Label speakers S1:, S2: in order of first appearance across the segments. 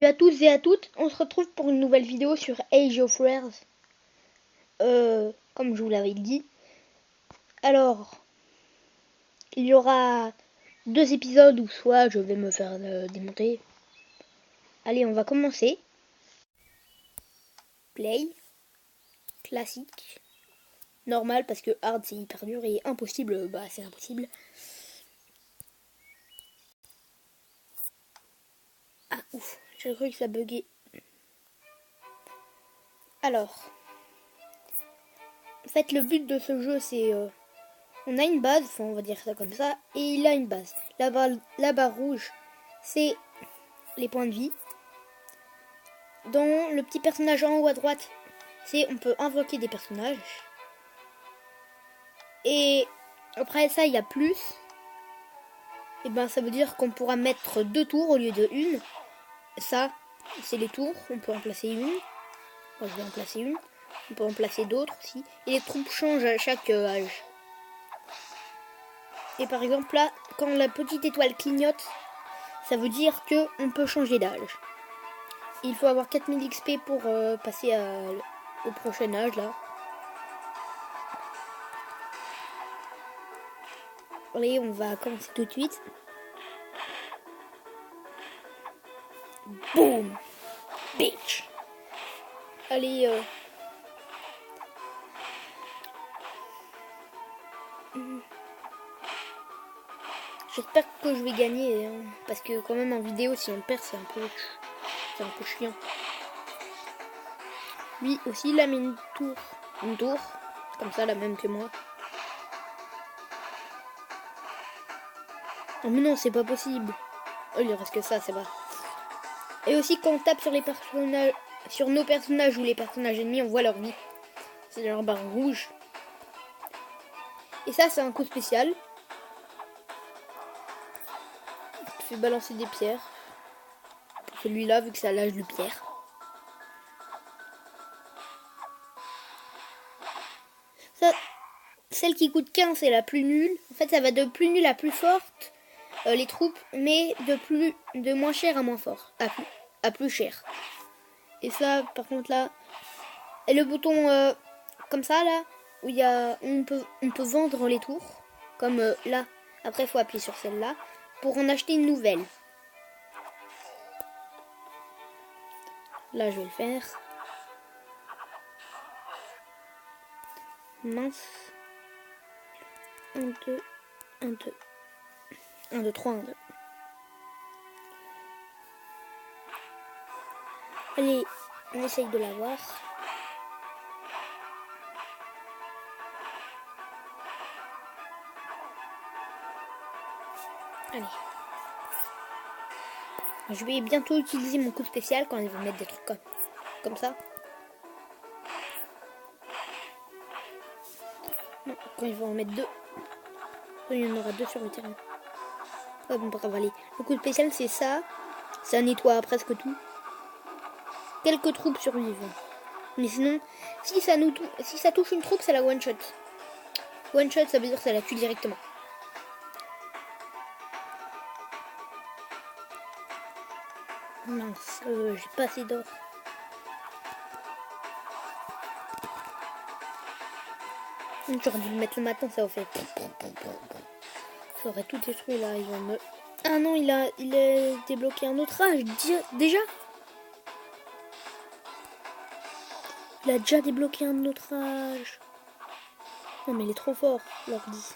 S1: Salut à tous et à toutes, on se retrouve pour une nouvelle vidéo sur Age of Rares, comme je vous l'avais dit. Alors, il y aura 2 épisodes où soit je vais me faire démonter. Allez, on va commencer. Play, classique, normal parce que hard c'est hyper dur et impossible, bah c'est impossible. Ah ouf, j'ai cru que ça buguait. Alors, en fait le but de ce jeu c'est... on a une base, enfin on va dire ça comme ça, et il a une base. La barre rouge, c'est les points de vie. Dans le petit personnage en haut à droite, on peut invoquer des personnages. Et après ça, il y a plus. Et ben ça veut dire qu'on pourra mettre 2 tours au lieu de une. Ça, c'est les tours. On peut en placer une. Moi, je vais en placer une. On peut en placer d'autres aussi. Et les troupes changent à chaque âge. Et par exemple là, quand la petite étoile clignote, ça veut dire qu'on peut changer d'âge. Il faut avoir 4000 XP pour passer au prochain âge là. Allez, on va commencer tout de suite. Boom, bitch. Allez, j'espère que je vais gagner, hein, parce que quand même en vidéo, si on perd, c'est un peu chiant. Lui aussi, il a mis une tour, comme ça, la même que moi. Oh mais non, c'est pas possible. Oh, il reste que ça, c'est vrai. Et aussi, quand on tape sur les personnages, sur nos personnages ou les personnages ennemis, on voit leur vie. C'est leur barre rouge. Et ça, c'est un coup spécial. Je fais balancer des pierres. Pour celui-là, vu que ça lâche de pierre. Ça, celle qui coûte 15, c'est la plus nulle. En fait, ça va de plus nulle à plus forte, les troupes, mais de moins cher à moins fort, à plus cher. Et ça, par contre, là, et le bouton comme ça, là, où on peut vendre les tours, comme là. Après, il faut appuyer sur celle-là pour en acheter une nouvelle. Là, je vais le faire. Mince. 1, 2, 1, 2. 1, 2, 3, 1, 2. Allez, on essaye de l'avoir. Allez. Je vais bientôt utiliser mon coup spécial quand ils vont mettre des trucs comme ça. Non, quand ils vont en mettre 2. Il y en aura 2 sur le terrain. Oh, bon, bravo, allez. Le coup spécial, c'est ça. Ça nettoie presque tout. Quelques troupes survivent. Mais sinon, si ça touche une troupe, c'est la one shot. One shot, ça veut dire que ça la tue directement. Mince, j'ai pas assez d'or. J'aurais dû le mettre le matin, ça aurait fait. Ça aurait tout détruit là, il va me. Ah non, il a débloqué un autre âge, déjà. Il a déjà débloqué un autre âge. Non mais il est trop fort, l'ordi.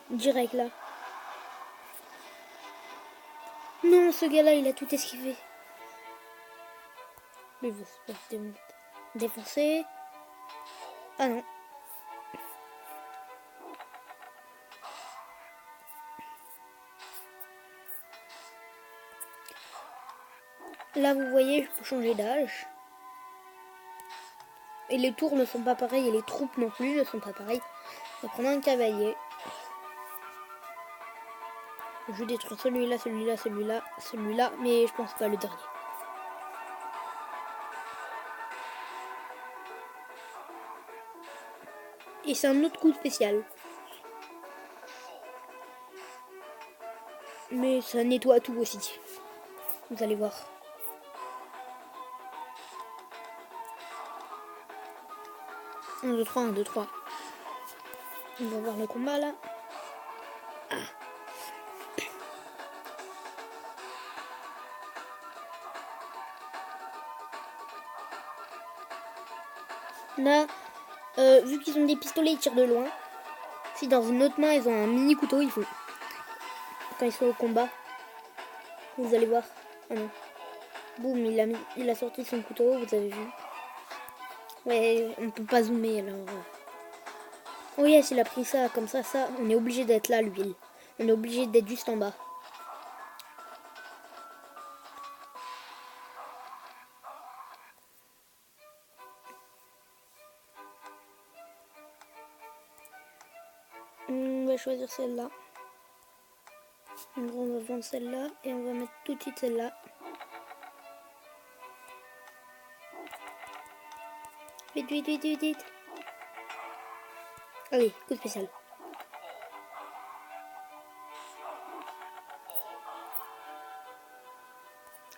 S1: Direct là. Non, ce gars-là, il a tout esquivé. Il va se faire défoncer. Ah non. Là, vous voyez, je peux changer d'âge. Et les tours ne sont pas pareils et les troupes non plus ne sont pas pareilles. On va prendre un cavalier. Je vais détruire celui-là, celui-là, celui-là, celui-là, mais je pense pas le dernier. Et c'est un autre coup spécial. Mais ça nettoie tout aussi. Vous allez voir. Un, deux, trois, un, deux, trois. On va voir le combat là. Ah. Là, vu qu'ils ont des pistolets, ils tirent de loin. Si dans une autre main, ils ont un mini couteau, ils font. Quand ils sont au combat, vous allez voir. Ah non. Boum, il a sorti son couteau, vous avez vu. Ouais, on peut pas zoomer alors. Oh yes, il a pris ça, comme ça, on est obligé d'être là, l'huile. On est obligé d'être juste en bas. On va choisir celle-là. On va vendre celle-là et on va mettre tout de suite celle-là. Vite, vite, vite, vite, vite. Allez, coup spécial.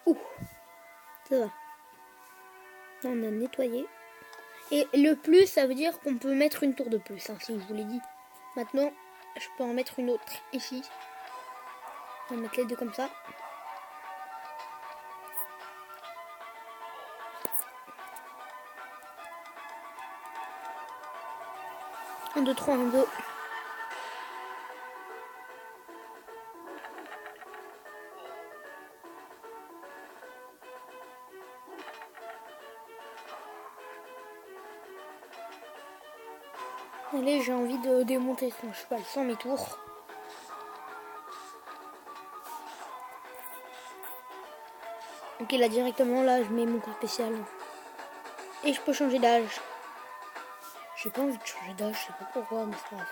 S1: Ouh, ça va. On a nettoyé. Et le plus, ça veut dire qu'on peut mettre une tour de plus, hein, si je vous l'ai dit. Maintenant, je peux en mettre une autre ici. On va mettre les deux comme ça. Un, deux, trois, un, deux. Allez, j'ai envie de démonter son cheval sans mes tours. Ok, là directement, là, je mets mon coup spécial. Et je peux changer d'âge. J'ai pas envie de changer d'âge, je sais pas pourquoi, mais c'est pas grave.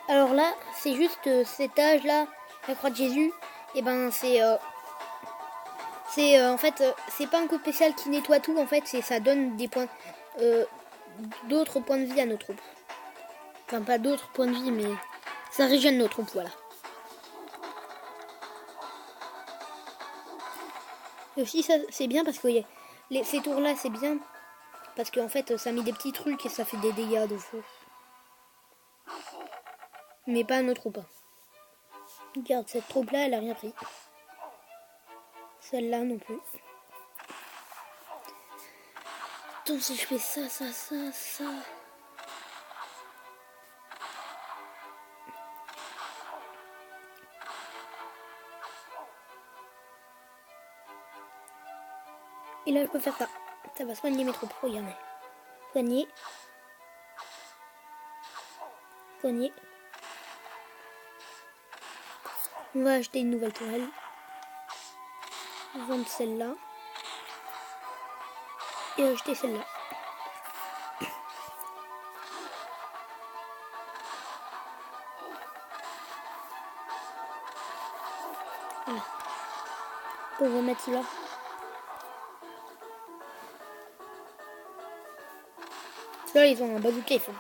S1: Alors là, c'est juste cet âge-là, la croix de Jésus. Et ben, c'est en fait, c'est pas un coup spécial qui nettoie tout, en fait, ça donne des points, d'autres points de vie à nos troupes. Enfin, pas d'autres points de vie, mais ça régène nos troupes, voilà. Et aussi, ça, c'est bien parce que ces tours-là, c'est bien. Parce qu'en fait, ça met des petits trucs et ça fait des dégâts de fou. Mais pas à nos troupes. Regarde, cette troupe-là, elle a rien pris. Celle-là non plus. Attends, si je fais ça. Et là, je peux faire ça. Ça va soigner mes troupes. Regardez. Soigner. Soigner. On va acheter une nouvelle tourelle. Vendre celle-là. Et acheter celle-là. Voilà. On va mettre cela. Là, ils ont un bazooka, ils font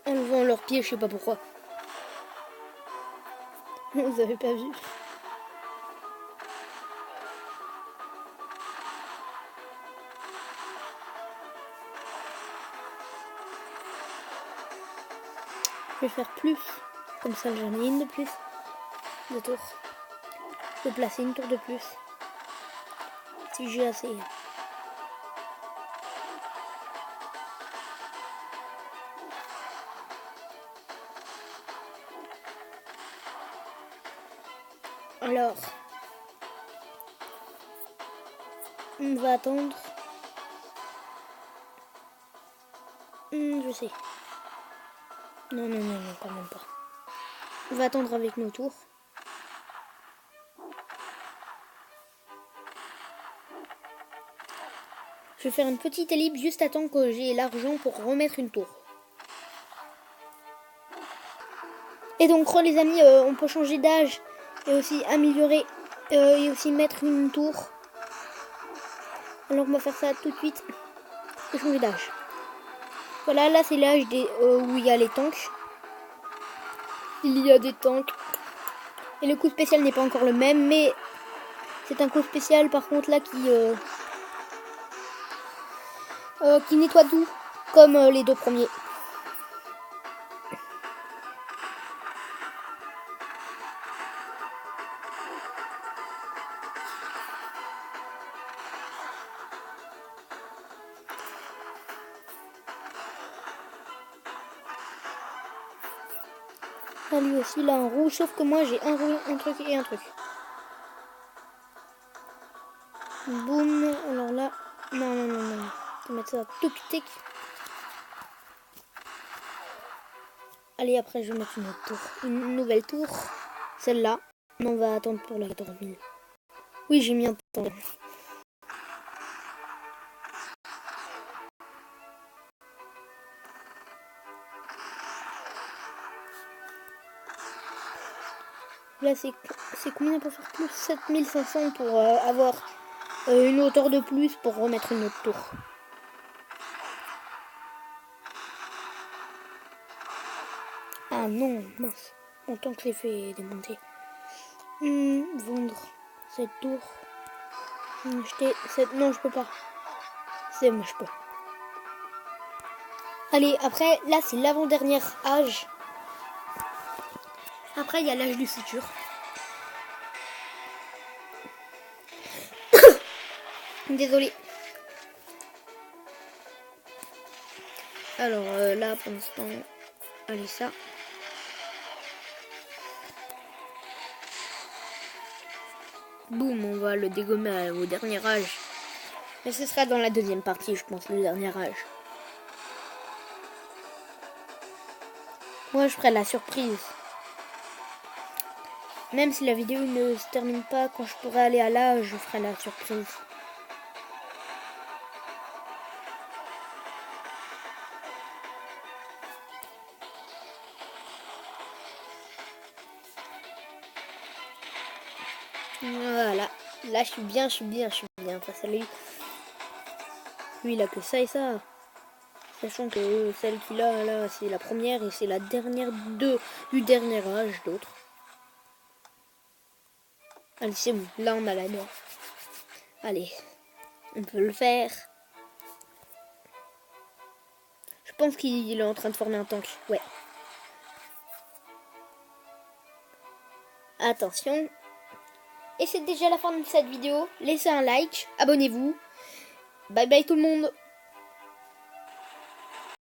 S1: en levant leurs pieds, je sais pas pourquoi. Vous avez pas vu. Je vais faire plus. Comme ça, j'en ai une de plus. De tours. Je vais placer une tour de plus. Si j'ai assez. Alors, on va attendre. Je sais. Non, quand même pas. On va attendre avec nos tours. Je vais faire une petite ellipse juste à temps que j'ai l'argent pour remettre une tour. Et donc les amis, on peut changer d'âge et aussi améliorer et aussi mettre une tour. Alors on va faire ça tout de suite. Et changer d'âge. Voilà, là c'est l'âge où il y a les tanks. Il y a des tanks. Et le coup spécial n'est pas encore le même, mais c'est un coup spécial par contre là qui nettoie tout, comme les deux premiers. Ah, lui aussi il a un rouge, sauf que moi j'ai un truc et un truc. Boum, alors là, non. On va mettre ça tic. Allez, après je vais mettre une autre tour, une nouvelle tour, celle-là. On va attendre pour la 14 000. Oui, j'ai mis un temps. Là, c'est combien pour faire plus? 7500 pour avoir une hauteur de plus pour remettre une autre tour. Ah non, mince. Autant que c'est fait démonter. Vendre cette tour. Acheter cette... Non, je peux pas. C'est moi, je peux. Allez, après, là, c'est l'avant-dernier âge. Après, il y a l'âge du futur. Désolée. Alors, là, pour l'instant, allez, ça. Boum, on va le dégommer au dernier âge. Mais ce sera dans la deuxième partie, je pense, le dernier âge. Moi, je ferai la surprise. Même si la vidéo ne se termine pas, quand je pourrai aller à l'âge, je ferai la surprise. Voilà. Là, je suis bien face à lui. Lui, il a que ça et ça. Sachant que celle qu'il a là, c'est la première et c'est la dernière du dernier âge, l'autre. Allez, c'est bon. Là, on a la noire. Allez, on peut le faire. Je pense qu'il est en train de former un tank. Ouais. Attention. Et c'est déjà la fin de cette vidéo. Laissez un like, abonnez-vous. Bye bye tout le monde.